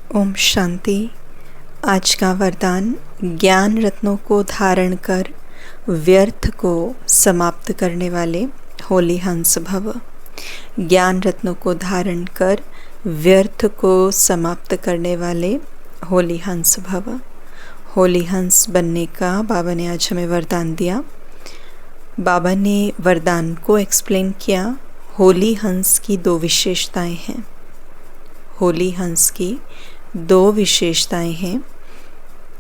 ओम शांति। आज का वरदान, ज्ञान रत्नों को धारण कर व्यर्थ को समाप्त करने वाले होली हंस भव। ज्ञान रत्नों को धारण कर व्यर्थ को समाप्त करने वाले होली हंस भव। होली हंस बनने का बाबा ने आज हमें वरदान दिया। बाबा ने वरदान को एक्सप्लेन किया। होली हंस की दो विशेषताएं हैं। होली हंस की दो विशेषताएं हैं।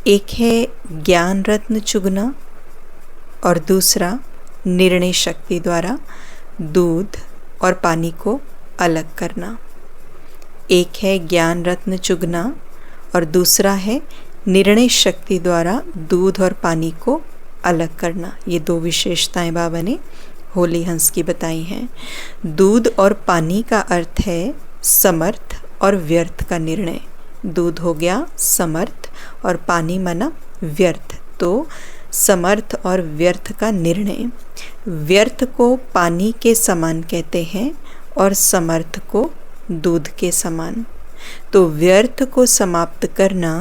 एक है ज्ञान रत्न चुगना और दूसरा निर्णय शक्ति द्वारा दूध और पानी को अलग करना। एक है ज्ञान रत्न चुगना और दूसरा है निर्णय शक्ति द्वारा दूध और पानी को अलग करना। ये दो विशेषताएं बाबा ने होली हंस की बताई हैं। दूध और पानी का अर्थ है समर्थ और व्यर्थ का निर्णय। दूध हो गया समर्थ और पानी माना व्यर्थ, तो समर्थ और व्यर्थ का निर्णय। व्यर्थ को पानी के समान कहते हैं और समर्थ को दूध के समान। तो व्यर्थ को समाप्त करना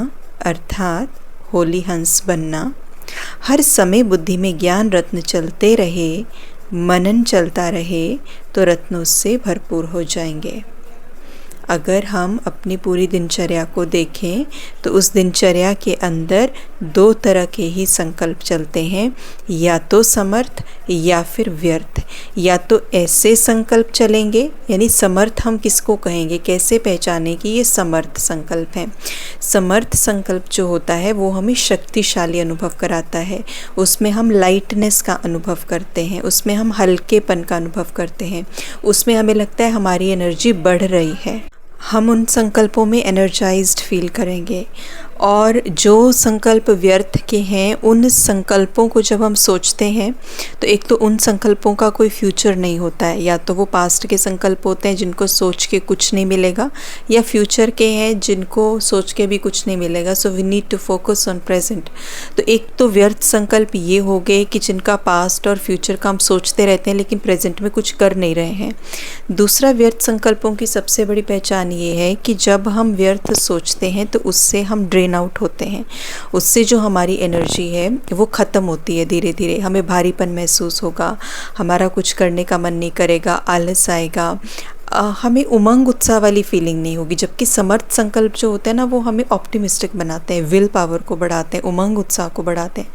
अर्थात होली हंस बनना। हर समय बुद्धि में ज्ञान रत्न चलते रहे, मनन चलता रहे तो रत्नों से भरपूर हो जाएंगे। अगर हम अपनी पूरी दिनचर्या को देखें तो उस दिनचर्या के अंदर दो तरह के ही संकल्प चलते हैं, या तो समर्थ या फिर व्यर्थ। या तो ऐसे संकल्प चलेंगे, यानी समर्थ हम किसको कहेंगे, कैसे पहचाने कि ये समर्थ संकल्प है। समर्थ संकल्प जो होता है वो हमें शक्तिशाली अनुभव कराता है। उसमें हम लाइटनेस का अनुभव करते हैं, उसमें हम हल्केपन का अनुभव करते हैं, उसमें हमें लगता है हमारी एनर्जी बढ़ रही है। हम उन संकल्पों में एनर्जाइज्ड फील करेंगे। और जो संकल्प व्यर्थ के हैं, उन संकल्पों को जब हम सोचते हैं तो एक तो उन संकल्पों का कोई फ्यूचर नहीं होता है। या तो वो पास्ट के संकल्प होते हैं जिनको सोच के कुछ नहीं मिलेगा, या फ्यूचर के हैं जिनको सोच के भी कुछ नहीं मिलेगा। So we need to focus on present. तो एक तो व्यर्थ संकल्प ये हो गए कि जिनका पास्ट और फ्यूचर का हम सोचते रहते हैं लेकिन प्रेजेंट में कुछ कर नहीं रहे हैं। दूसरा व्यर्थ संकल्पों की सबसे बड़ी पहचान ये है कि जब हम व्यर्थ सोचते हैं तो उससे हम ड्रेन आउट होते हैं। उससे जो हमारी एनर्जी है वो ख़त्म होती है धीरे धीरे। हमें भारीपन महसूस होगा, हमारा कुछ करने का मन नहीं करेगा, आलस आएगा, हमें उमंग उत्साह वाली फीलिंग नहीं होगी। जबकि समर्थ संकल्प जो होते हैं ना, वो हमें ऑप्टिमिस्टिक बनाते हैं, विल पावर को बढ़ाते हैं, उमंग उत्साह को बढ़ाते हैं।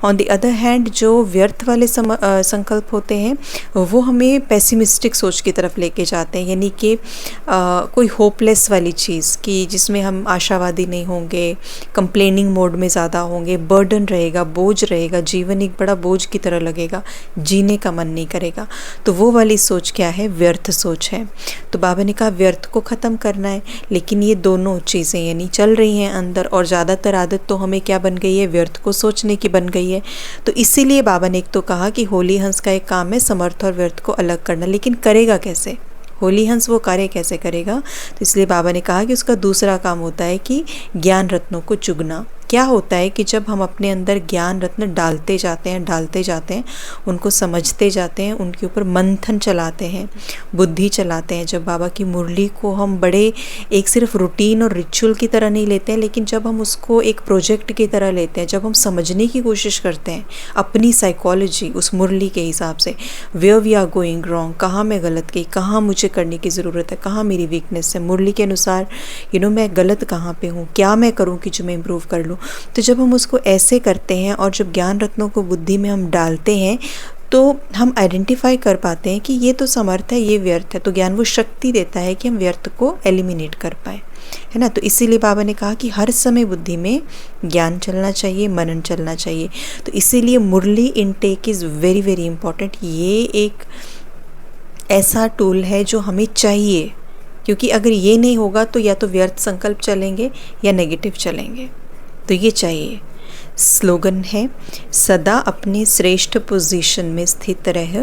ऑन द अदर हैंड जो व्यर्थ वाले संकल्प होते हैं वो हमें पेसिमिस्टिक सोच की तरफ लेके जाते हैं, यानी कि कोई होपलेस वाली चीज़ कि जिसमें हम आशावादी नहीं होंगे, कंप्लेनिंग मोड में ज़्यादा होंगे, बर्डन रहेगा, बोझ रहेगा, जीवन एक बड़ा बोझ की तरह लगेगा, जीने का मन नहीं करेगा। तो वो वाली सोच क्या है, व्यर्थ सोच है। तो बाबा ने कहा व्यर्थ को ख़त्म करना है, लेकिन ये दोनों चीज़ें यानी चल रही हैं अंदर, और ज़्यादातर आदत तो हमें क्या बन गई है, व्यर्थ को सोचने की बन गई है। तो इसीलिए बाबा ने एक तो कहा कि होली हंस का एक काम है समर्थ और व्यर्थ को अलग करना, लेकिन करेगा कैसे, होली हंस वो कार्य कैसे करेगा। तो इसलिए बाबा ने कहा कि उसका दूसरा काम होता है कि ज्ञान रत्नों को चुगना। क्या होता है कि जब हम अपने अंदर ज्ञान रत्न डालते जाते हैं, उनको समझते जाते हैं, उनके ऊपर मंथन चलाते हैं, बुद्धि चलाते हैं। जब बाबा की मुरली को हम बड़े एक सिर्फ रूटीन और रिचुअल की तरह नहीं लेते हैं, लेकिन जब हम उसको एक प्रोजेक्ट की तरह लेते हैं, जब हम समझने की कोशिश करते हैं अपनी साइकोलॉजी उस मुरली के हिसाब से, where we are going wrong, कहाँ मैं गलत गई, कहाँ मुझे करने की ज़रूरत है, कहाँ मेरी वीकनेस है, मुरली के अनुसार मैं गलत कहाँ पे हूँ, क्या मैं करूँ कि जो मैं इम्प्रूव कर लूँ। तो जब हम उसको ऐसे करते हैं और जब ज्ञान रत्नों को बुद्धि में हम डालते हैं तो हम आइडेंटिफाई कर पाते हैं कि ये तो समर्थ है, ये व्यर्थ है। तो ज्ञान वो शक्ति देता है कि हम व्यर्थ को एलिमिनेट कर पाए, है ना। तो इसीलिए बाबा ने कहा कि हर समय बुद्धि में ज्ञान चलना चाहिए, मनन चलना चाहिए। तो इसीलिए मुरली intake is very very important. ये एक ऐसा टूल है जो हमें चाहिए, क्योंकि अगर ये नहीं होगा तो या तो व्यर्थ संकल्प चलेंगे या नेगेटिव चलेंगे। तो ये चाहिए। स्लोगन है, सदा अपनी श्रेष्ठ पोजीशन में स्थित रह,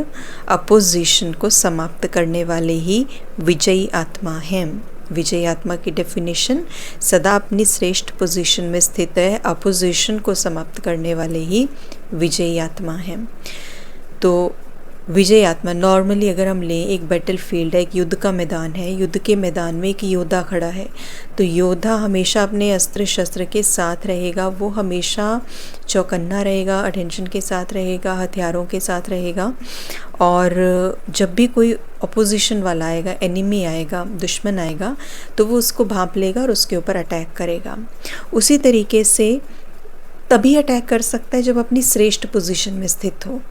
अपोजिशन को समाप्त करने वाले ही विजयी आत्मा हैं। विजयी आत्मा की डेफिनेशन, सदा अपनी श्रेष्ठ पोजीशन में स्थित है, अपोजिशन को समाप्त करने वाले ही विजयी आत्मा हैं। तो विजय आत्मा नॉर्मली अगर हम लें, एक बैटल फील्ड है, एक युद्ध का मैदान है, युद्ध के मैदान में एक योद्धा खड़ा है, तो योद्धा हमेशा अपने अस्त्र शस्त्र के साथ रहेगा, वो हमेशा चौकन्ना रहेगा, अटेंशन के साथ रहेगा, हथियारों के साथ रहेगा। और जब भी कोई अपोजिशन वाला आएगा, एनिमी आएगा, दुश्मन आएगा, तो वो उसको भांप लेगा और उसके ऊपर अटैक करेगा। उसी तरीके से तभी अटैक कर सकता है जब अपनी श्रेष्ठ पोजीशन में स्थित हो,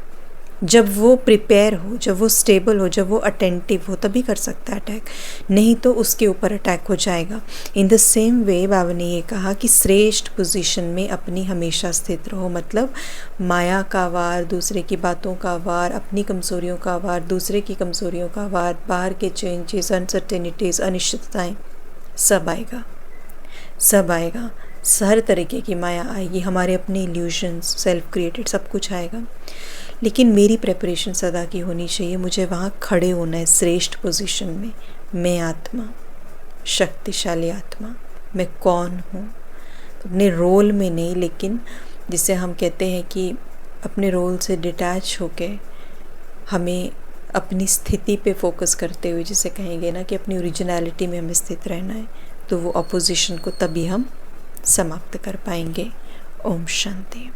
जब वो प्रिपेयर हो, जब वो स्टेबल हो, जब वो अटेंटिव हो, तभी कर सकता है अटैक, नहीं तो उसके ऊपर अटैक हो जाएगा। इन द सेम वे बाबा ने ये कहा कि श्रेष्ठ पोजीशन में अपनी हमेशा स्थित रहो, मतलब माया का वार, दूसरे की बातों का वार, अपनी कमज़ोरियों का वार, दूसरे की कमज़ोरियों का वार, बाहर के चेंजेस, अनसर्टेनिटीज़, अनिश्चितताएँ, सब आएगा, सब आएगा। हर तरीके की माया आएगी, हमारे अपने इल्यूशंस, सेल्फ क्रिएटेड, सब कुछ आएगा। लेकिन मेरी प्रेपरेशन सदा की होनी चाहिए, मुझे वहाँ खड़े होना है श्रेष्ठ पोजीशन में। मैं आत्मा, शक्तिशाली आत्मा, मैं कौन हूँ, अपने रोल में नहीं, लेकिन जिसे हम कहते हैं कि अपने रोल से डिटैच होके हमें अपनी स्थिति पे फोकस करते हुए, जिसे कहेंगे ना कि अपनी ओरिजिनलिटी में हमें स्थित रहना है, तो वो अपोजिशन को तभी हम समाप्त कर पाएंगे। ओम शांति।